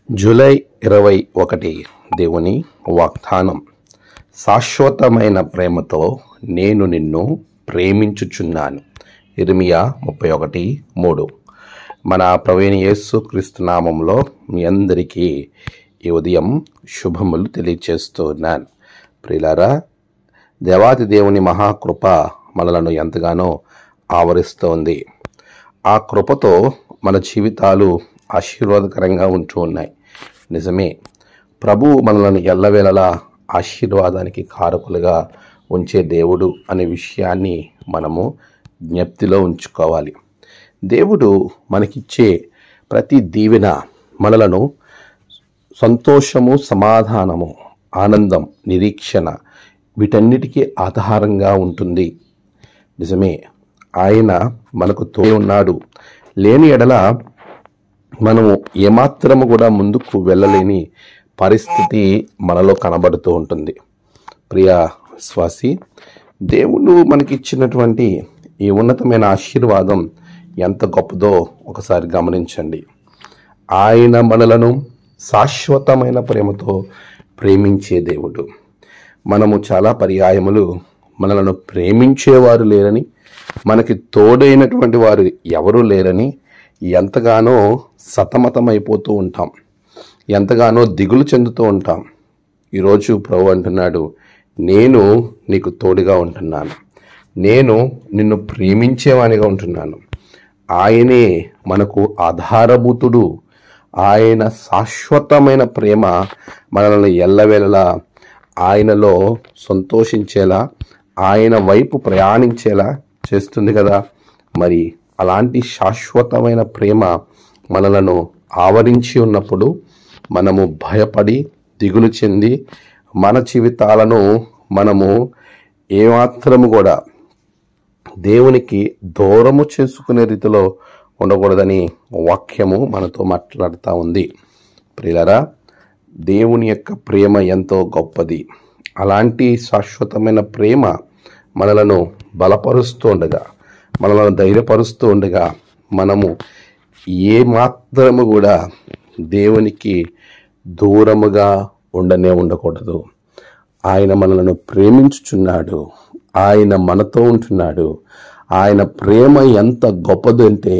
July 21 దేవుని వాగ్దానం. శాశ్వతమైన ప్రేమతో నేను నిన్ను ప్రేమించుచున్నాను. ఇర్మియా 31:3. మన ప్రభువైన యేసు క్రీస్తు నామంలో మీ అందరికీ ఈ ఉదయం శుభములు తెలియచేస్తున్నాను. ప్రియులారా, దేవాది దేవుని మహాకృప మనలను ఎంతగానో ఆవరిస్తోంది. ఆ కృపతో మన జీవితాలు ఆశీర్వాదకరంగా ఉంటూ ఉన్నాయి. నిజమే, ప్రభువు మనలను ఎల్లవేళలా ఆశీర్వాదానికి కారకులుగా ఉంచే దేవుడు అనే విషయాన్ని మనము జ్ఞప్తిలో ఉంచుకోవాలి. దేవుడు మనకిచ్చే ప్రతి దీవెన మనలను సంతోషము, సమాధానము, ఆనందం, నిరీక్షణ వీటన్నిటికీ ఆధారంగా ఉంటుంది. నిజమే, ఆయన మనకు తోడు ఉన్నాడు. లేని ఎడల మనము ఏమాత్రము కూడా ముందుకు వెళ్ళలేని పరిస్థితి మనలో కనబడుతూ ఉంటుంది. ప్రియ విశ్వాసి, దేవుడు మనకిచ్చినటువంటి ఈ ఉన్నతమైన ఆశీర్వాదం ఎంత గొప్పదో ఒకసారి గమనించండి. ఆయన మనలను శాశ్వతమైన ప్రేమతో ప్రేమించే దేవుడు. మనము చాలా పర్యాయములు మనలను ప్రేమించేవారు లేరని, మనకి తోడైనటువంటి వారు ఎవరూ లేరని ఎంతగానో సతమతమైపోతూ ఉంటాం, ఎంతగానో దిగులు చెందుతూ ఉంటాం. ఈరోజు ప్రభు అంటున్నాడు, నేను నీకు తోడుగా ఉంటున్నాను, నేను నిన్ను ప్రేమించేవానిగా ఉంటున్నాను. ఆయనే మనకు ఆధారభూతుడు. ఆయన శాశ్వతమైన ప్రేమ మనల్ని ఎల్లవేళలా ఆయనలో సంతోషించేలా, ఆయన వైపు ప్రయాణించేలా చేస్తుంది కదా. మరి అలాంటి శాశ్వతమైన ప్రేమ మనలను ఆవరించి ఉన్నప్పుడు మనము భయపడి దిగులు చెంది మన జీవితాలను మనము ఏమాత్రము కూడా దేవునికి దూరము చేసుకునే రీతిలో ఉండకూడదని వాక్యము మనతో మాట్లాడుతూ ఉంది. ప్రియులారా, దేవుని యొక్క ప్రేమ ఎంతో గొప్పది. అలాంటి శాశ్వతమైన ప్రేమ మనలను బలపరుస్తూ ఉండగా, మనలను ధైర్యపరుస్తూ ఉండగా, మనము ఏమాత్రము కూడా దేవునికి దూరముగా ఉండకూడదు. ఆయన మనలను ప్రేమించుచున్నాడు. ఆయన మనతో ఉంటున్నాడు. ఆయన ప్రేమ ఎంత గొప్పదంటే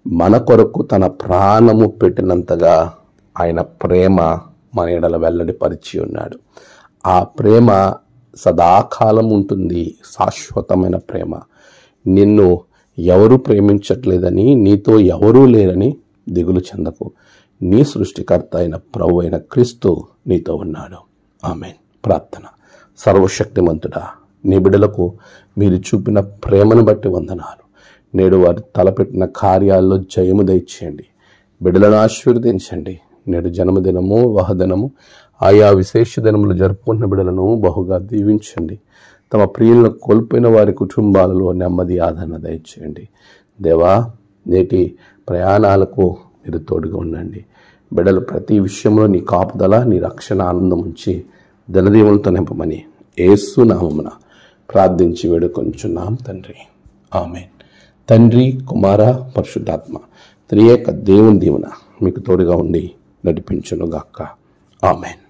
మన కొరకు తన ప్రాణము పెట్టినంతగా ఆయన ప్రేమ మన ఎడల వెల్లడిపరిచి ఉన్నాడు. ఆ ప్రేమ సదాకాలం ఉంటుంది. శాశ్వతమైన ప్రేమ. నిన్ను ఎవరు ప్రేమించట్లేదని, నీతో ఎవరూ లేరని దిగులు చెందకు. నీ సృష్టికర్త అయిన ప్రభు అయిన క్రీస్తు నీతో ఉన్నాడు. ఆమేన్. ప్రార్థన. సర్వశక్తిమంతుడా, నీ బిడ్డలకు మీరు చూపిన ప్రేమను బట్టి వందనాలు. నేడు వారు తలపెట్టిన కార్యాల్లో జయము దయచేయండి. బిడ్డలను ఆశీర్వదించండి. నేడు జన్మదినము, వివాహదినము, ఆయా విశేష దినములు జరుపుకుంటున్న బిడ్డలను బహుగా దీవించండి. తమ ప్రియులను కోల్పోయిన వారి కుటుంబాలలో నెమ్మది, ఆదరణ దయచేయండి. దేవా, నేటి ప్రయాణాలకు మీరు తోడుగా ఉండండి. బిడ్డలు ప్రతి విషయంలో నీ కాపుదల, నీ రక్షణ, ఆనందం ఉంచి ధనదీవులతో నింపమని యేసు నామమున ప్రార్థించి వేడుకొంచున్నాం తండ్రి. ఆమేన్. తండ్రి, కుమార, పరిశుద్ధాత్మ త్రియేక దేవుని దీవెన మీకు తోడుగా ఉండి నడిపించునుగాక. ఆమేన్.